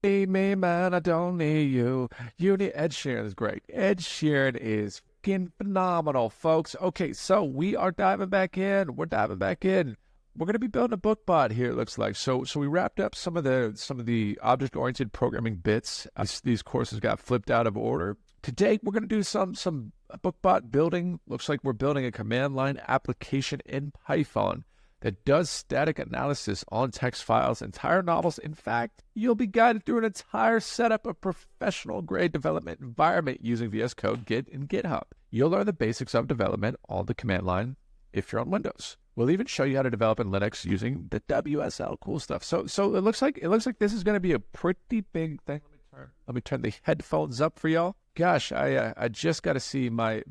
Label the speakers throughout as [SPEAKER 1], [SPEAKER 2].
[SPEAKER 1] Need me, man, I don't need you. You need Ed Sheeran is great. Ed Sheeran is fucking phenomenal, folks. Okay, so we are diving back in. We're diving back in. We're going to be building a book bot here. It looks like so. We wrapped up some of the object-oriented programming bits. These courses got flipped out of order. Today we're going to do some book bot building. Looks like we're building a command line application in Python that does static analysis on text files, entire novels. In fact, you'll be guided through an entire setup of professional grade development environment using VS Code, Git, and GitHub. You'll learn the basics of development on the command line if you're on Windows. We'll even show you how to develop in Linux using the WSL cool stuff. So it looks like this is going to be a pretty big thing. Let me turn the headphones up for y'all. Gosh, I just got to see my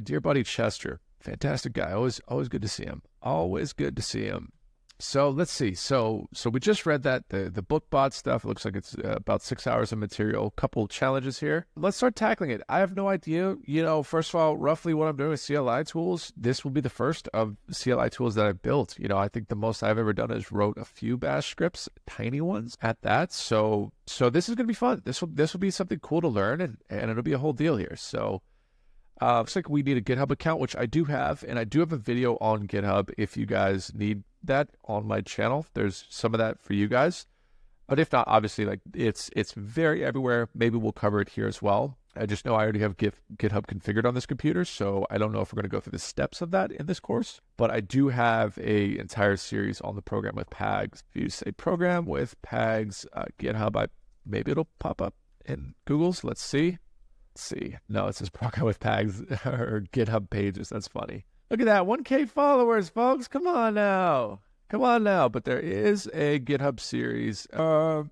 [SPEAKER 1] dear buddy Chester. Fantastic guy. Always good to see him. Always good to see him. So let's see. So we just read that the BookBot stuff. It looks like it's about 6 hours of material. Couple challenges here. Let's start tackling it. I have no idea. First of all, roughly what I'm doing with CLI tools. This will be the first of CLI tools that I've built. I think the most I've ever done is wrote a few bash scripts, tiny ones at that. So this is gonna be fun. This will be something cool to learn, and it'll be a whole deal here. So. Looks like we need a GitHub account, which I do have, and I do have a video on GitHub if you guys need that on my channel. There's some of that for you guys. But if not, obviously, like it's very everywhere. Maybe we'll cover it here as well. I just know I already have GitHub configured on this computer, so I don't know if we're going to go through the steps of that in this course. But I do have a entire series on the program with PAGs. If you say program with PAGs, GitHub, maybe it'll pop up in Google's. Let's see. No, it says program with PAGs or GitHub pages. That's funny. Look at that. 1K followers, folks. Come on now. But there is a GitHub series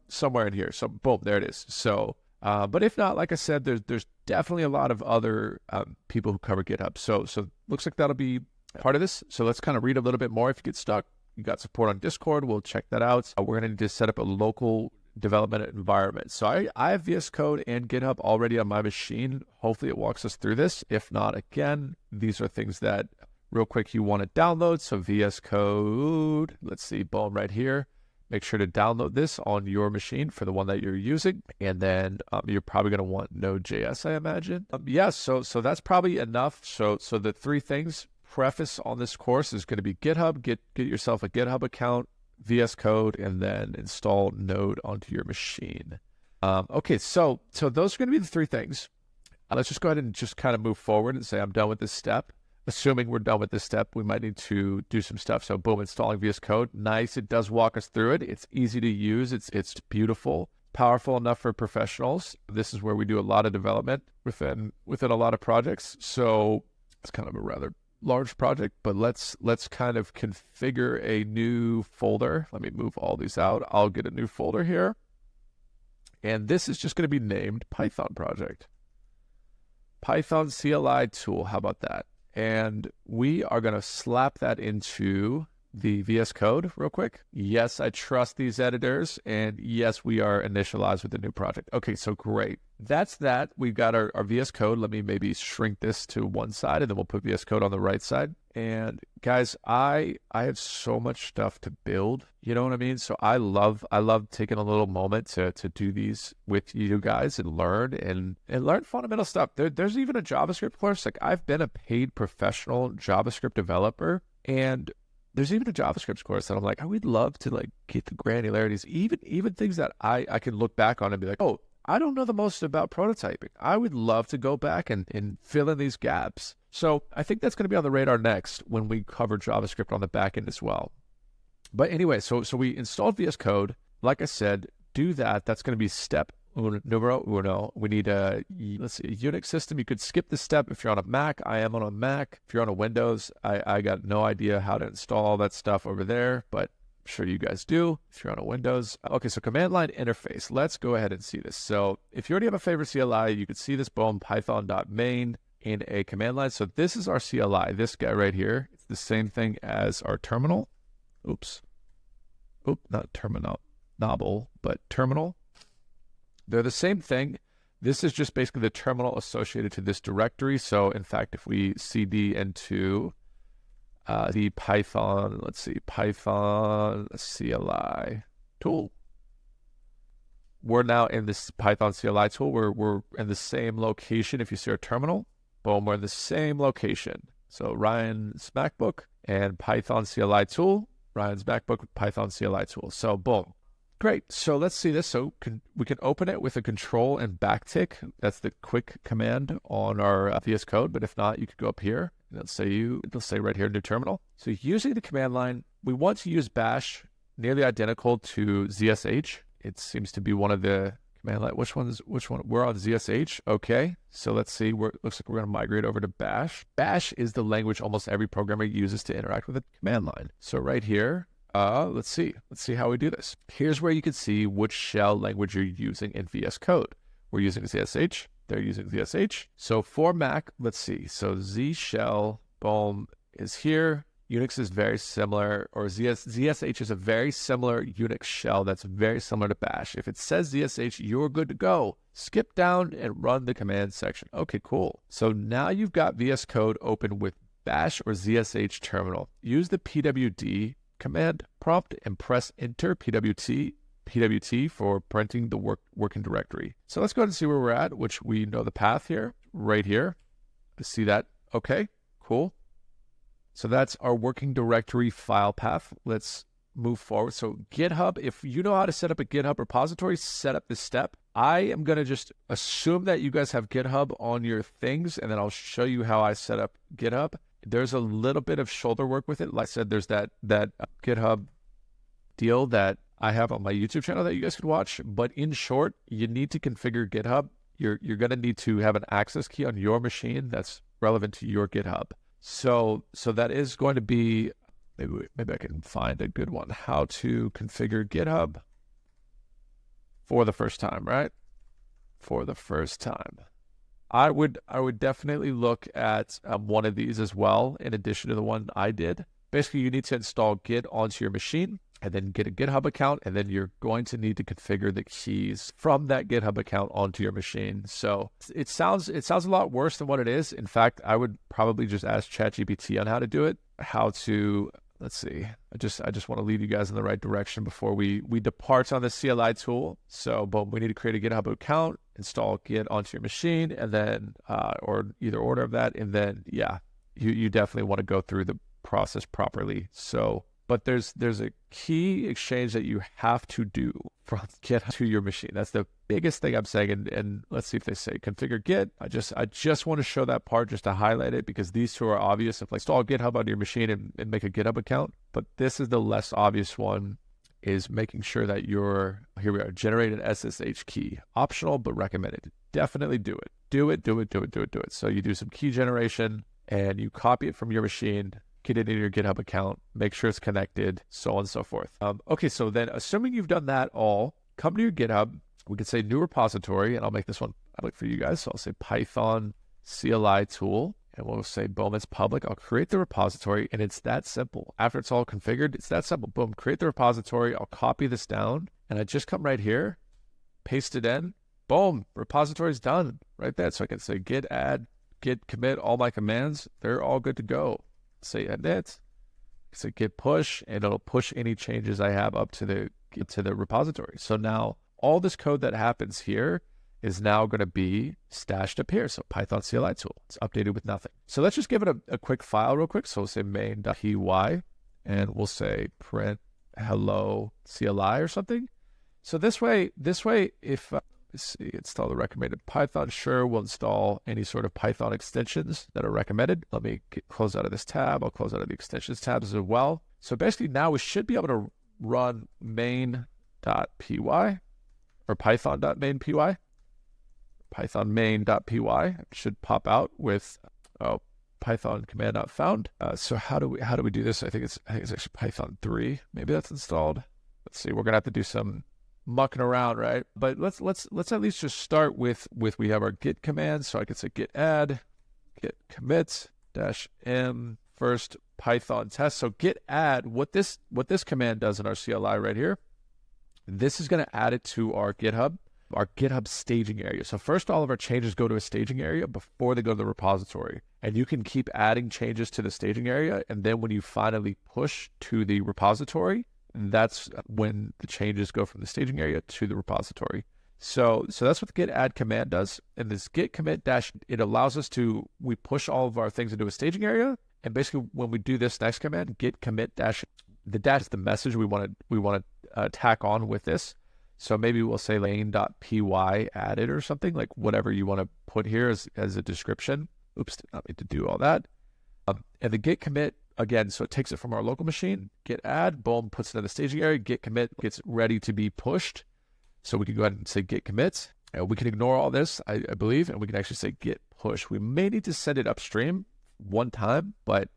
[SPEAKER 1] somewhere in here. So boom, there it is. So, but if not, like I said, there's definitely a lot of other people who cover GitHub. So looks like that'll be part of this. So let's kind of read a little bit more. If you get stuck, you got support on Discord. We'll check that out. We're going to need to set up a local development environment. So I have VS Code and GitHub already on my machine. Hopefully it walks us through this. If not, again, these are things that real quick you want to download. So VS Code, let's see, boom, right here. Make sure to download this on your machine for the one that you're using. And then you're probably going to want Node.js, I imagine. So that's probably enough. So the three things preface on this course is going to be GitHub. Get yourself a GitHub account, VS Code, and then install Node onto your machine. Okay, so those are going to be the three things. Let's just go ahead and just kind of move forward and say I'm done with this step. Assuming we're done with this step, we might need to do some stuff. So boom, installing VS Code. Nice, it does walk us through it. It's easy to use. It's beautiful, powerful enough for professionals. This is where we do a lot of development within a lot of projects. So it's kind of a rather large project, but let's kind of configure a new folder. Let me move all these out. I'll get a new folder here. And this is just going to be named Python project. Python CLI tool. How about that? And we are going to slap that into the VS Code real quick. Yes, I trust these editors. And yes, we are initialized with the new project. Okay, so great. That's that. We've got our VS Code. Let me maybe shrink this to one side, and then we'll put VS Code on the right side. And guys, I have so much stuff to build. You know what I mean? So I love taking a little moment to do these with you guys and learn fundamental stuff. There's even a JavaScript course. Like I've been a paid professional JavaScript developer, and there's even a JavaScript course that I'm like, I would love to like get the granularities, even things that I can look back on and be like, oh, I don't know the most about prototyping. I would love to go back and fill in these gaps. So I think that's going to be on the radar next when we cover JavaScript on the back end as well. But anyway, so we installed VS Code. Like I said, do that. That's going to be step numero uno. We need a Unix system. You could skip this step if you're on a Mac. I am on a Mac. If you're on a Windows, I got no idea how to install all that stuff over there, but I'm sure you guys do if you're on a Windows. Okay, so command line interface. Let's go ahead and see this. So if you already have a favorite CLI, you could see this, boom, python.main in a command line. So this is our CLI, this guy right here. It's the same thing as our terminal. Not terminal, novel, but terminal. They're the same thing. This is just basically the terminal associated to this directory. So in fact, if we cd into the Python, let's see, Python CLI tool, we're now in this Python CLI tool. We're in the same location. If you see our terminal, boom, we're in the same location. So Ryan's MacBook and Python CLI tool, Ryan's MacBook with Python CLI tool. So boom. Great. So let's see this. So we can open it with a control and backtick. That's the quick command on our VS Code. But if not, you could go up here. It'll say right here, new terminal. So using the command line, we want to use bash nearly identical to ZSH. It seems to be one of the command line. Which one? We're on ZSH. Okay. So let's see. Looks like we're going to migrate over to bash. Bash is the language almost every programmer uses to interact with a command line. So right here, let's see how we do this. Here's where you can see which shell language you're using in VS Code. We're using ZSH. They're using ZSH. So for Mac, let's see. So Z shell, boom, is here. Unix is very similar, or ZSH is a very similar Unix shell that's very similar to bash. If it says ZSH, you're good to go. Skip down and run the command section. Okay, cool. So now you've got VS Code open with bash or ZSH terminal. Use the pwd command prompt and press enter pwt for printing the working directory. So let's go ahead and see where we're at, which we know the path here, right here. See that? Okay, cool. So that's our working directory file path. Let's move forward. So GitHub, if you know how to set up a GitHub repository, set up this step. I am going to just assume that you guys have GitHub on your things, and then I'll show you how I set up GitHub. There's a little bit of shoulder work with it. Like I said, there's that GitHub deal that I have on my YouTube channel that you guys could watch. But in short, you need to configure GitHub. You're going to need to have an access key on your machine that's relevant to your GitHub. So that is going to be, maybe I can find a good one. How to configure GitHub for the first time, right? For the first time. I would definitely look at one of these as well, in addition to the one I did. Basically, you need to install Git onto your machine and then get a GitHub account, and then you're going to need to configure the keys from that GitHub account onto your machine. So it sounds a lot worse than what it is. In fact, I would probably just ask ChatGPT on how to do it. Let's see. I just want to lead you guys in the right direction before we depart on the CLI tool. So, boom, we need to create a GitHub account, install Git onto your machine, and then, or either order of that, and then, yeah, you definitely want to go through the process properly. So, but there's a key exchange that you have to do from Git to your machine. That's the biggest thing I'm saying. And let's see if they say configure Git. I just want to show that part just to highlight it, because these two are obvious. If like install GitHub on your machine and make a GitHub account, but this is the less obvious one, is making sure that here we are, generate an SSH key. Optional, but recommended. Definitely do it. Do it. So you do some key generation and you copy it from your machine, get it in your GitHub account, make sure it's connected, so on and so forth. Okay, so then assuming you've done that all, come to your GitHub. We could say new repository, and I'll make this one public for you guys. So I'll say Python CLI tool, and we'll say, boom, it's public. I'll create the repository, and it's that simple. After it's all configured, it's that simple. Boom, create the repository. I'll copy this down, and I just come right here, paste it in. Boom, repository's done right there. So I can say git add, git commit, all my commands, they're all good to go. Say edit, say git push, and it'll push any changes I have up to the repository. So now all this code that happens here is now going to be stashed up here. So Python CLI tool, it's updated with nothing. So let's just give it a quick file real quick. So we'll say main.py, and we'll say print hello CLI or something. So this way, if let's see, install the recommended Python. Sure, we'll install any sort of Python extensions that are recommended. Let me close out of this tab. I'll close out of the extensions tabs as well. So basically now we should be able to run main.py or python.main.py. Python main.py. It should pop out with Python command not found. So how do we do this? I think it's actually Python 3. Maybe that's installed. Let's see. We're gonna have to do some mucking around, right? But let's at least just start with we have our git command. So I could say git add, git commit -m first Python test. So git add, what this command does in our CLI right here, this is going to add it to our GitHub staging area. So first, all of our changes go to a staging area before they go to the repository. And you can keep adding changes to the staging area. And then when you finally push to the repository, that's when the changes go from the staging area to the repository. So that's what the git add command does. And this git commit dash, it allows us to, we push all of our things into a staging area. And basically when we do this next command, git commit dash, the dash is the message we want to tack on with this. So maybe we'll say main.py added or something, like whatever you want to put here as a description. Oops, did not mean to do all that. And the git commit, again, so it takes it from our local machine, git add, boom, puts it in the staging area, git commit gets ready to be pushed. So we can go ahead and say git commit. We can ignore all this, I believe, and we can actually say git push. We may need to send it upstream one time, but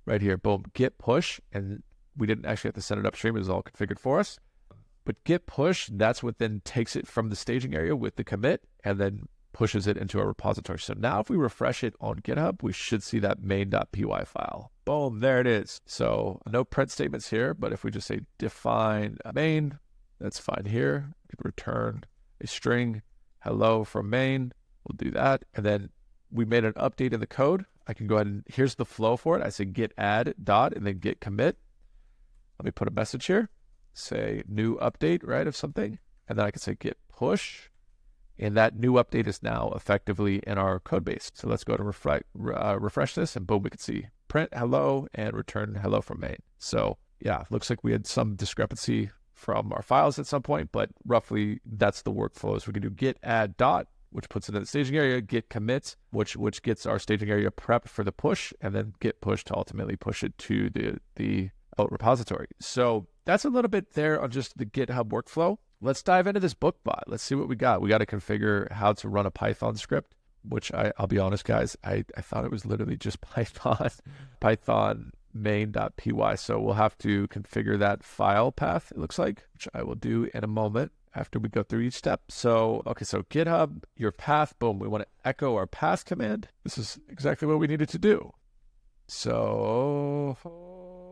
[SPEAKER 1] right here, boom, git push, and we didn't actually have to send it upstream. It was all configured for us. But git push, that's what then takes it from the staging area with the commit and then pushes it into our repository. So now if we refresh it on GitHub, we should see that main.py file. Boom, there it is. So no print statements here, but if we just say define main, that's fine here. We could return a string hello from main. We'll do that. And then we made an update in the code. I can go ahead and here's the flow for it. I say git add dot and then git commit. Let me put a message here. Say new update, right, of something. And then I can say git push. And that new update is now effectively in our code base. So let's go to refresh this and boom, we can see print hello and return hello from main. So yeah, looks like we had some discrepancy from our files at some point, but roughly that's the workflow. So we can do git add dot, which puts it in the staging area, git commit, which gets our staging area prepped for the push, and then git push to ultimately push it to the repository. So that's a little bit there on just the GitHub workflow. Let's dive into this BookBot. Let's see what we got. We got to configure how to run a Python script, which I'll be honest, guys, I thought it was literally just Python main.py. So we'll have to configure that file path, it looks like, which I will do in a moment after we go through each step. So, okay, so GitHub, your path, boom, we want to echo our path command. This is exactly what we needed to do. So,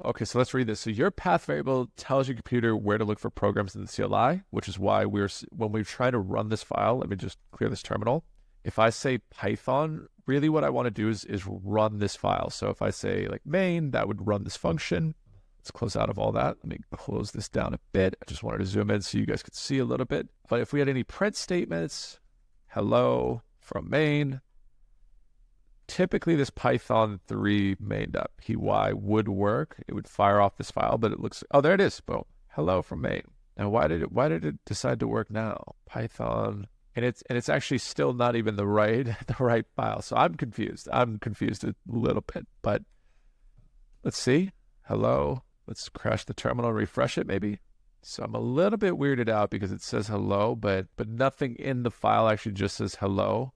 [SPEAKER 1] okay, so let's read this. So your path variable tells your computer where to look for programs in the CLI, which is why when we try to run this file, let me just clear this terminal. If I say Python, really what I want to do is run this file. So if I say like main, that would run this function. Let's close out of all that. Let me close this down a bit. I just wanted to zoom in so you guys could see a little bit. But if we had any print statements, hello from main, typically this Python 3 main.py would work. It would fire off this file, but it looks, oh, there it is. Boom. Hello from main. Now, why did it decide to work now? Python, and it's actually still not even the right file. So I'm confused. I'm confused a little bit, but let's see. Hello. Let's crash the terminal and refresh it maybe. So I'm a little bit weirded out because it says hello, but nothing in the file actually just says hello.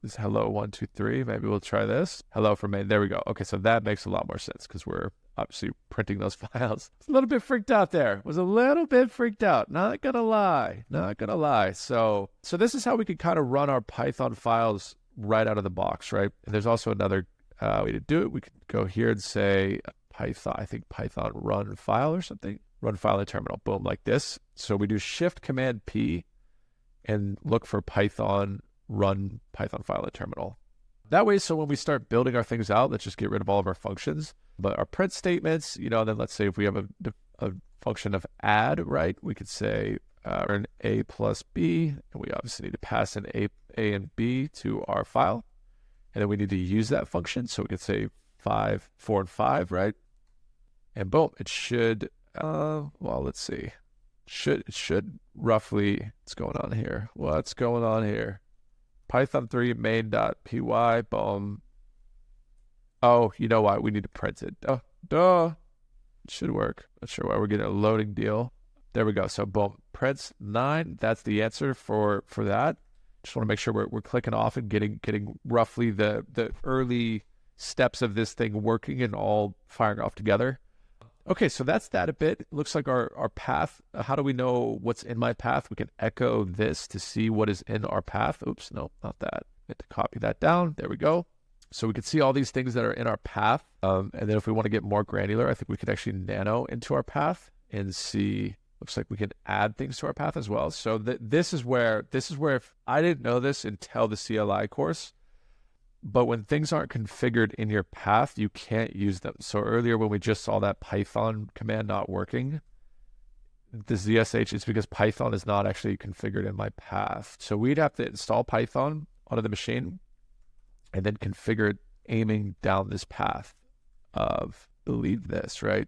[SPEAKER 1] This hello 1 2 3. Maybe we'll try this. Hello from main. There we go. Okay, so that makes a lot more sense because we're obviously printing those files. It's a little bit freaked out there. Was a little bit freaked out. Not gonna lie. Not gonna lie. So this is how we can kind of run our Python files right out of the box, right? And there's also another way to do it. We could go here and say Python. I think Python run file or something. Run file in terminal. Boom, like this. So we do Shift Command P and look for Python. Run Python file in terminal. That way, so when we start building our things out, let's just get rid of all of our functions. But our print statements, then let's say if we have a function of add, right? We could say earn A plus B, and we obviously need to pass in A and B to our file. And then we need to use that function. So we could say 5, 4, and 5, right? And boom, it should, well, let's see. It should roughly, what's going on here? What's going on here? Python 3 main.py, boom. Oh, you know what? We need to print it. Duh. It should work. Not sure why we're getting a loading deal. There we go. So boom, prints 9. That's the answer for that. Just want to make sure we're clicking off and getting roughly the early steps of this thing working and all firing off together. Okay, so that's that a bit. It looks like our path. How do we know what's in my path? We can echo this to see what is in our path. Oops, no, not that. I have to copy that down. There we go. So we can see all these things that are in our path. And then if we want to get more granular, I think we could actually nano into our path and see. Looks like we can add things to our path as well. So this is where if I didn't know this until the CLI course. But when things aren't configured in your path, you can't use them. So earlier when we just saw that Python command not working, the ZSH is because Python is not actually configured in my path. So we'd have to install Python onto the machine and then configure it aiming down this path of delete this, right?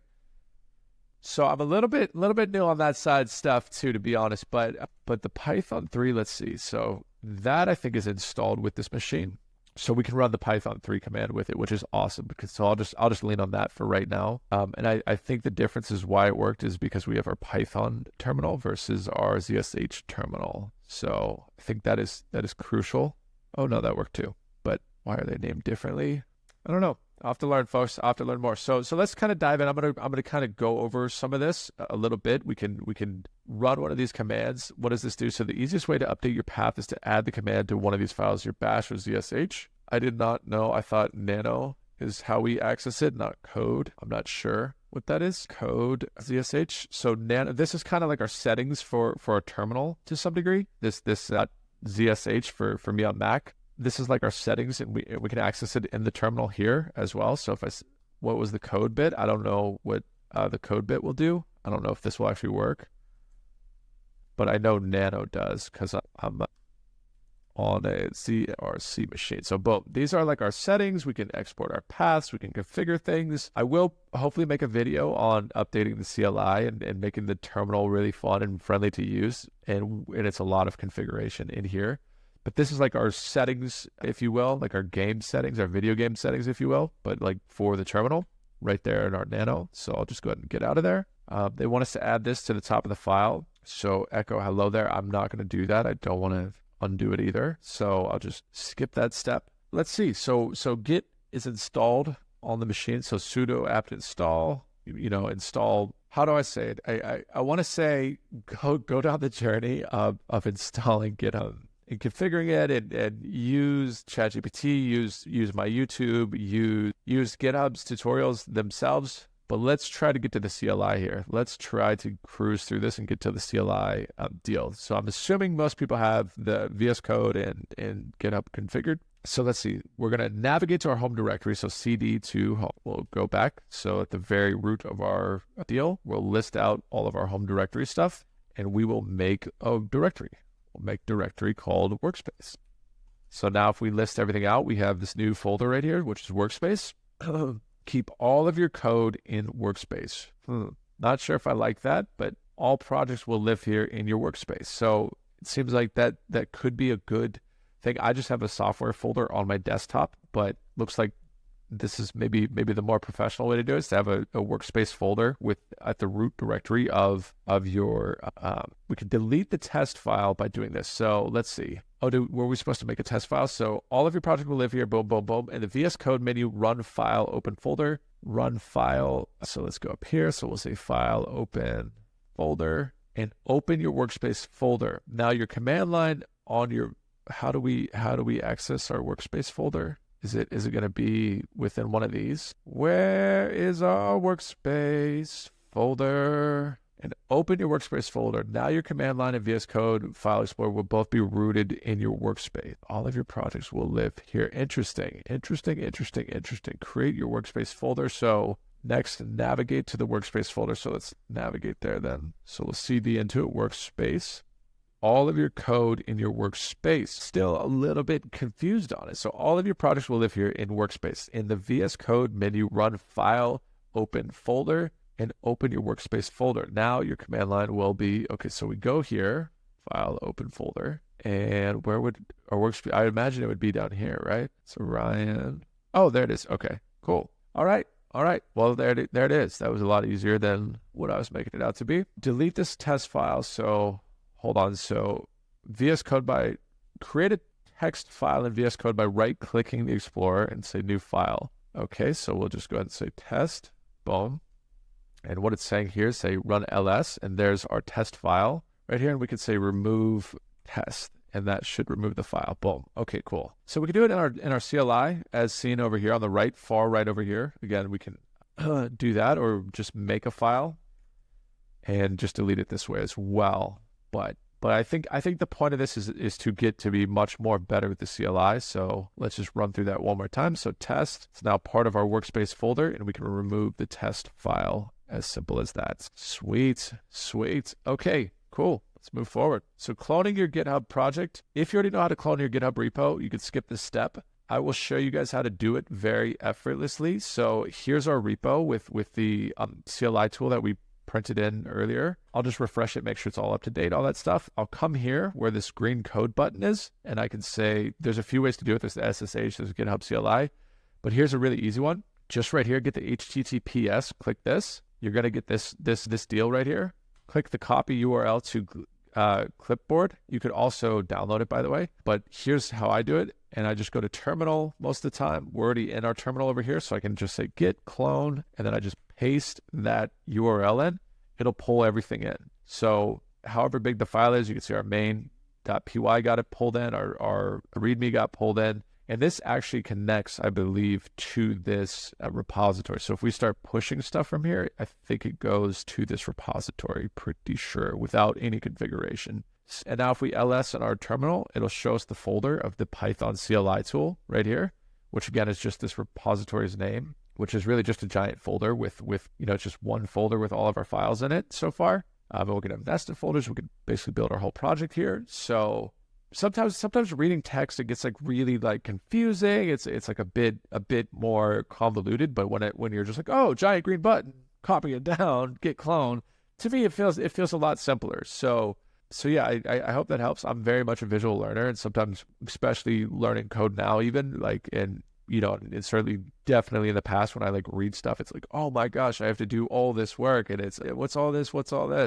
[SPEAKER 1] So I'm a little bit new on that side stuff too, to be honest. But the Python 3, let's see. So that I think is installed with this machine. So we can run the Python 3 command with it, which is awesome because so I'll just lean on that for right now. And I think the difference is why it worked is because we have our Python terminal versus our ZSH terminal. So I think that is crucial. Oh no, that worked too. But why are they named differently? I don't know. I'll have to learn, folks. I'll have to learn more. So let's kind of dive in. I'm gonna kind of go over some of this a little bit. We can run one of these commands. What does this do? So the easiest way to update your path is to add the command to one of these files, your bash or ZSH. I did not know. I thought nano is how we access it, not code. I'm not sure what that is. Code ZSH. So nano. This is kind of like our settings for our terminal to some degree. This ZSH for me on Mac. This is like our settings, and we can access it in the terminal here as well. So if what was the code bit? I don't know what the code bit will do. I don't know if this will actually work, but I know nano does because I'm on a ZRC machine. So boom, these are like our settings. We can export our paths. We can configure things. I will hopefully make a video on updating the CLI and making the terminal really fun and friendly to use. And it's a lot of configuration in here. But this is like our settings, if you will, like our game settings, our video game settings, if you will, but like for the terminal right there in our nano. So I'll just go ahead and get out of there. They want us to add this to the top of the file. So echo hello there. I'm not going to do that. I don't want to undo it either. So I'll just skip that step. Let's see. So Git is installed on the machine. So sudo apt install, install. How do I say it? I want to say go down the journey of installing GitHub. And configuring it and use ChatGPT, use my YouTube, use GitHub's tutorials themselves. But let's try to get to the CLI here. Let's try to cruise through this and get to the CLI deal. So I'm assuming most people have the VS Code and GitHub configured. So let's see. We're going to navigate to our home directory. So CD to home. We'll go back. So at the very root of our deal, we'll list out all of our home directory stuff, and we will make a directory. We'll make directory called workspace. So now if we list everything out, we have this new folder right here, which is workspace. Keep all of your code in workspace. Not sure if I like that, but all projects will live here in your workspace. So it seems like that could be a good thing. I just have a software folder on my desktop, but looks like this is maybe the more professional way to do it is to have a workspace folder with at the root directory of your, we can delete the test file by doing this. So let's see. Were we supposed to make a test file? So all of your project will live here, boom, boom, boom. In the VS Code menu, run file, open folder, run file. So let's go up here. So we'll say file, open folder, and open your workspace folder. Now your command line on your, how do we access our workspace folder? Is it going to be within one of these? Where is our workspace folder? And open your workspace folder. Now your command line and VS Code File Explorer will both be rooted in your workspace. All of your projects will live here. Interesting. Create your workspace folder. So next, navigate to the workspace folder. So let's navigate there then. So we'll CD into it, workspace. All of your code in your workspace. Still a little bit confused on it. So all of your projects will live here in workspace. In the VS Code menu, run file, open folder, and open your workspace folder. Now your command line will be, okay, so we go here, file, open folder, and where would our workspace, I imagine it would be down here, right? So Ryan, oh, there it is. Okay, cool. All right. Well, there it is. That was a lot easier than what I was making it out to be. Delete this test file. So hold on. So VS Code create a text file in VS Code by right-clicking the Explorer and say new file. Okay, so we'll just go ahead and say test, boom. And what it's saying here is say run ls, and there's our test file right here. And we can say remove test, and that should remove the file. Boom. Okay, cool. So we can do it in our CLI as seen over here on the right, far right over here. Again, we can do that or just make a file and just delete it this way as well. But I think the point of this is to get to be much more better with the CLI. So let's just run through that one more time. So test, it's now part of our workspace folder, and we can remove the test file As simple as that. Sweet, sweet. Okay, cool. Let's move forward. So cloning your GitHub project. If you already know how to clone your GitHub repo, you could skip this step. I will show you guys how to do it very effortlessly. So here's our repo with the CLI tool that we printed in earlier. I'll just refresh it, make sure it's all up to date, all that stuff. I'll come here where this green code button is, and I can say there's a few ways to do it. There's the SSH, there's GitHub CLI, but here's a really easy one. Just right here, get the HTTPS, click this. You're going to get this deal right here. Click the copy URL to clipboard. You could also download it, by the way, but here's how I do it. And I just go to terminal most of the time. We're already in our terminal over here, so I can just say git clone, and then I just paste that URL in. It'll pull everything in. So however big the file is, you can see our main.py got it pulled in, our README got pulled in. And this actually connects, I believe, to this repository. So if we start pushing stuff from here, I think it goes to this repository, pretty sure, without any configuration. And now if we ls in our terminal, it'll show us the folder of the Python CLI tool right here, which again is just this repository's name, which is really just a giant folder with it's just one folder with all of our files in it so far. And we're going to have nested folders. We can basically build our whole project here. So sometimes reading text, it gets like really like confusing. It's like a bit more convoluted. But when you're just like, oh, giant green button, copy it down, git clone, to me it feels a lot simpler. So yeah, I hope that helps. I'm very much a visual learner, and sometimes, especially learning code now, even like and certainly definitely in the past when I like read stuff, it's like, oh my gosh, I have to do all this work, and it's what's all this?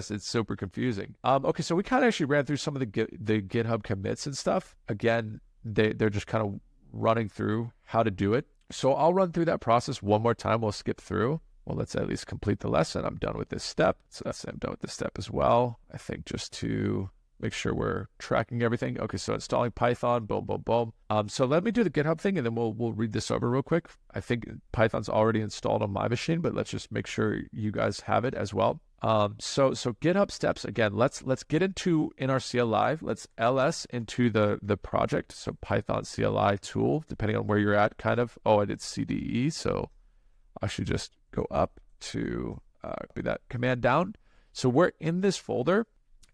[SPEAKER 1] It's super confusing. Okay, so we kind of actually ran through some of the GitHub commits and stuff. Again, they're just kind of running through how to do it. So I'll run through that process one more time. We'll skip through. Well, let's at least complete the lesson. I'm done with this step. So I'm done with this step as well. I think just to make sure we're tracking everything. Okay, so installing Python, boom, boom, boom. So let me do the GitHub thing, and then we'll read this over real quick. I think Python's already installed on my machine, but let's just make sure you guys have it as well. So GitHub steps, again, let's get into in our CLI, let's ls into the project. So Python CLI tool, depending on where you're at, kind of. Oh, I did CDE, so I should just go up to do that command down. So we're in this folder,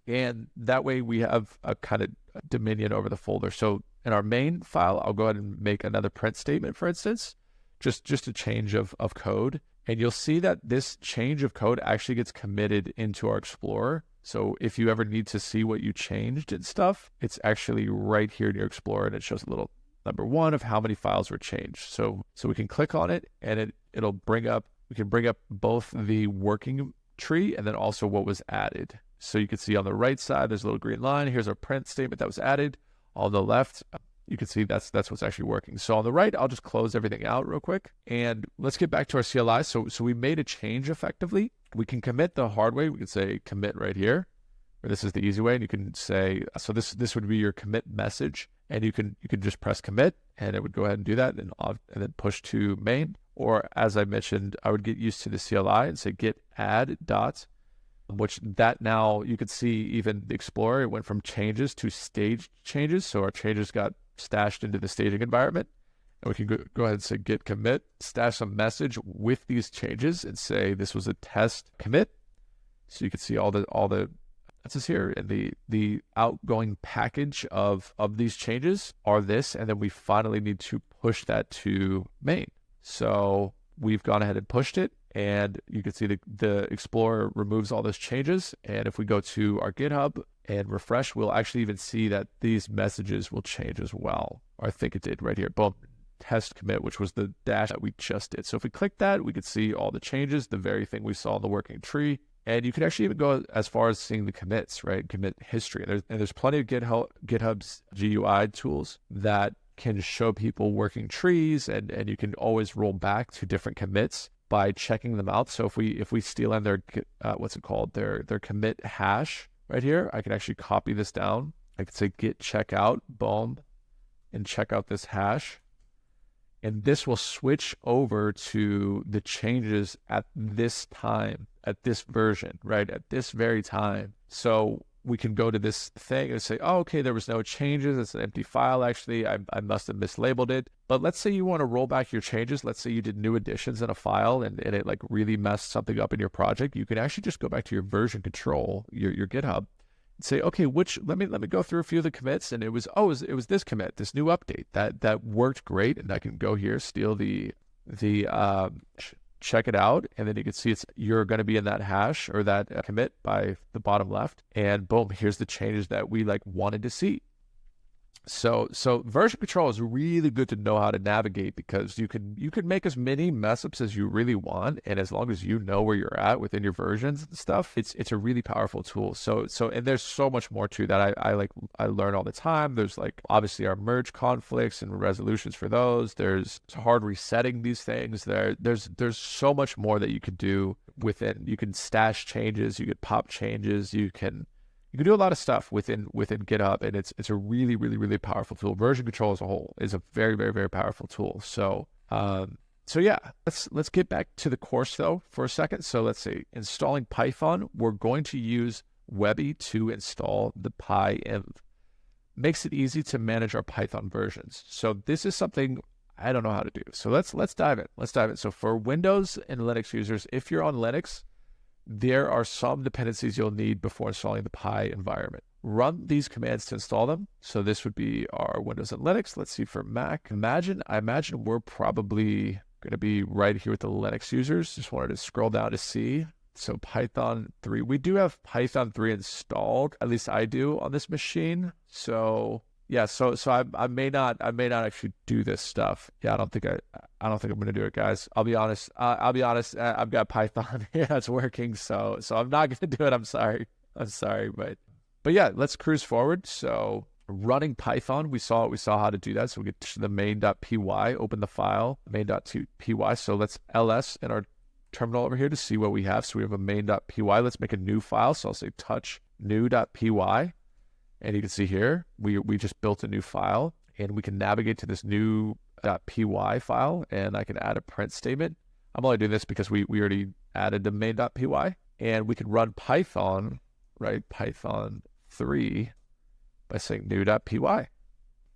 [SPEAKER 1] and that way we have a kind of dominion over the folder. So in our main file, I'll go ahead and make another print statement, for instance, just a change of code. And you'll see that this change of code actually gets committed into our Explorer. So if you ever need to see what you changed and stuff, it's actually right here in your Explorer, and it shows a little number one of how many files were changed. So we can click on it, and it'll bring up, we can bring up both the working tree and then also what was added. So you can see on the right side, there's a little green line. Here's our print statement that was added. On the left, you can see that's what's actually working. So on the right, I'll just close everything out real quick. And let's get back to our CLI. So we made a change effectively. We can commit the hard way. We can say commit right here, or this is the easy way. And you can say, so this would be your commit message. And you can just press commit, and it would go ahead and do that, and then push to main. Or as I mentioned, I would get used to the CLI and say git add dot, which that now you could see even the Explorer, it went from changes to stage changes. So our changes got stashed into the staging environment. And we can go ahead and say git commit, stash a message with these changes, and say this was a test commit. So you can see all the that's just here, and the outgoing package of these changes are this, and then we finally need to push that to main. So we've gone ahead and pushed it, and you can see the Explorer removes all those changes. And if we go to our GitHub and refresh, we'll actually even see that these messages will change as well. Or I think it did right here. Boom, test commit, which was the dash that we just did. So if we click that, we could see all the changes, the very thing we saw in the working tree. And you can actually even go as far as seeing the commits, right? Commit history. And there's plenty of GitHub's GUI tools that can show people working trees, and you can always roll back to different commits by checking them out. So if we steal in their their commit hash right here, I can actually copy this down. I could say git checkout, boom, and check out this hash. And this will switch over to the changes at this time, at this version, right? At this very time. So we can go to this thing and say, oh, okay, there was no changes. It's an empty file. Actually, I must have mislabeled it. But let's say you want to roll back your changes. Let's say you did new additions in a file and it like really messed something up in your project. You can actually just go back to your version control, your GitHub, and say, okay, let me go through a few of the commits. And it was this commit, this new update that worked great. And I can go here, steal check it out, and then you can see you're going to be in that hash or that commit by the bottom left, and boom, here's the changes that we like wanted to see. So version control is really good to know how to navigate, because you can make as many mess ups as you really want, and as long as you know where you're at within your versions and stuff, it's a really powerful tool. So and there's so much more to that. I learn all the time. There's like obviously our merge conflicts and resolutions for those. There's hard resetting these things. There's so much more that you could do within. You can stash changes, you could pop changes, you can do a lot of stuff within GitHub, and it's a really, really, really powerful tool. Version control as a whole is a very, very, very powerful tool. So yeah, let's get back to the course though for a second. So let's see, installing Python. We're going to use Webby to install the PyEnv. Makes it easy to manage our Python versions. So this is something I don't know how to do. So let's dive in. Let's dive in. So for Windows and Linux users, if you're on Linux, there are some dependencies you'll need before installing the Pi environment. Run these commands to install them. So this would be our Windows and Linux. Let's see for Mac. I imagine we're probably going to be right here with the Linux users. Just wanted to scroll down to see. So Python 3. We do have Python 3 installed. At least I do on this machine. So yeah, so I may not actually do this stuff. Yeah, I don't think I'm gonna do it, guys. I'll be honest. I've got Python here that's working, so I'm not gonna do it. I'm sorry, but yeah, let's cruise forward. So running Python, we saw how to do that. So we get to the main.py, open the file main.py. So let's ls in our terminal over here to see what we have. So we have a main.py. Let's make a new file. So I'll say touch new.py. And you can see here, we just built a new file, and we can navigate to this new .py file, and I can add a print statement. I'm only doing this because we already added the main.py, and we can run Python, right? Python 3 by saying new.py.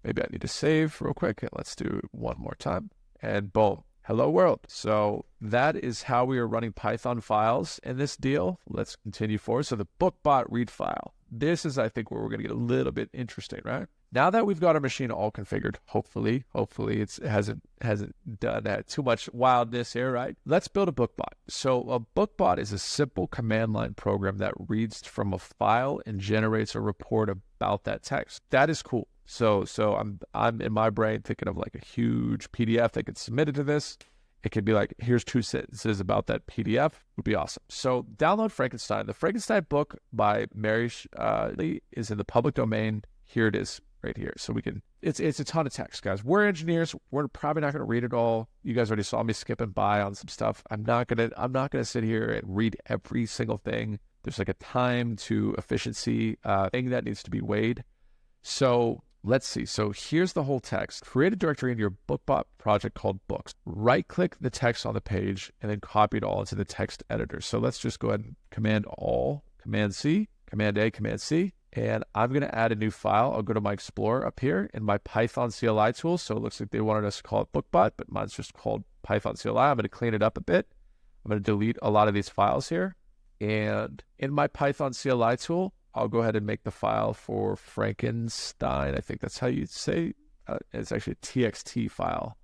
[SPEAKER 1] Maybe I need to save real quick, and let's do it one more time. And boom, hello world. So that is how we are running Python files in this deal. Let's continue forward. So the BookBot read file. This is, I think, where we're going to get a little bit interesting, right? Now that we've got our machine all configured, hopefully it hasn't done too much wildness here, right? Let's build a BookBot. So a BookBot is a simple command line program that reads from a file and generates a report about that text. That is cool. So I'm in my brain thinking of like a huge PDF that gets submitted to this. It could be like, here's 2 sentences about that PDF. Would be awesome. So download Frankenstein. The Frankenstein book by Mary Lee is in the public domain. Here it is right here. So we can, it's a ton of text, guys. We're engineers. We're probably not going to read it all. You guys already saw me skipping by on some stuff. I'm not going to sit here and read every single thing. There's like a time to efficiency thing that needs to be weighed. So let's see. So here's the whole text. Create a directory in your BookBot project called books. Right-click the text on the page and then copy it all into the text editor. So let's just go ahead and Command All, Command C, Command A, Command C. And I'm going to add a new file. I'll go to my Explorer up here in my Python CLI tool. So it looks like they wanted us to call it BookBot, but mine's just called Python CLI. I'm going to clean it up a bit. I'm going to delete a lot of these files here. And in my Python CLI tool, I'll go ahead and make the file for Frankenstein. I think that's how you'd say. It's actually a TXT file.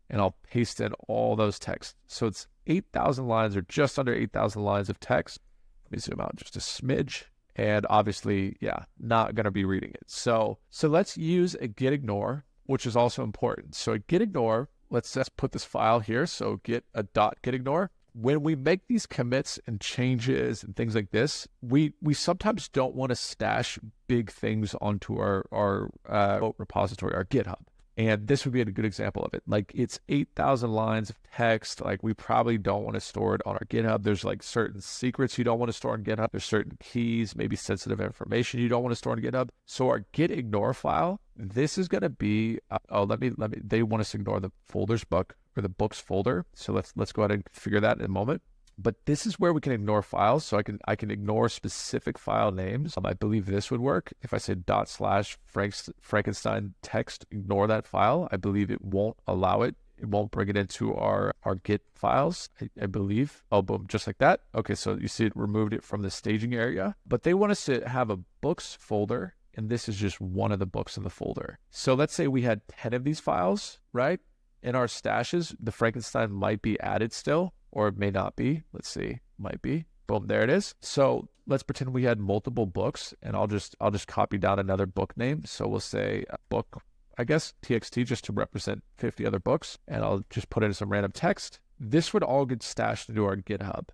[SPEAKER 1] And I'll paste in all those texts. So it's 8,000 lines or just under 8,000 lines of text. Let me zoom out just a smidge. And obviously, yeah, not going to be reading it. So let's use a git ignore, which is also important. So a git ignore, let's just put this file here. So git ignore. When we make these commits and changes and things like this, we sometimes don't want to stash big things onto our repository, our GitHub. And this would be a good example of it. Like it's 8,000 lines of text. Like we probably don't want to store it on our GitHub. There's like certain secrets you don't want to store on GitHub. There's certain keys, maybe sensitive information you don't want to store on GitHub. So our git ignore file, this is going to be, they want us to ignore the folders book or the books folder. So let's go ahead and figure that in a moment. But this is where we can ignore files. So I can ignore specific file names. I believe this would work. If I say /Frankenstein text, ignore that file. I believe it won't allow it. It won't bring it into our Git files, I believe. Oh, boom, just like that. Okay, so you see it removed it from the staging area. But they want us to have a books folder, and this is just one of the books in the folder. So let's say we had 10 of these files, right? In our stashes, the Frankenstein might be added still, or it may not be. Let's see, might be. Boom, there it is. So let's pretend we had multiple books, and I'll just copy down another book name. So we'll say book, I guess, TXT, just to represent 50 other books, and I'll just put in some random text. This would all get stashed into our GitHub.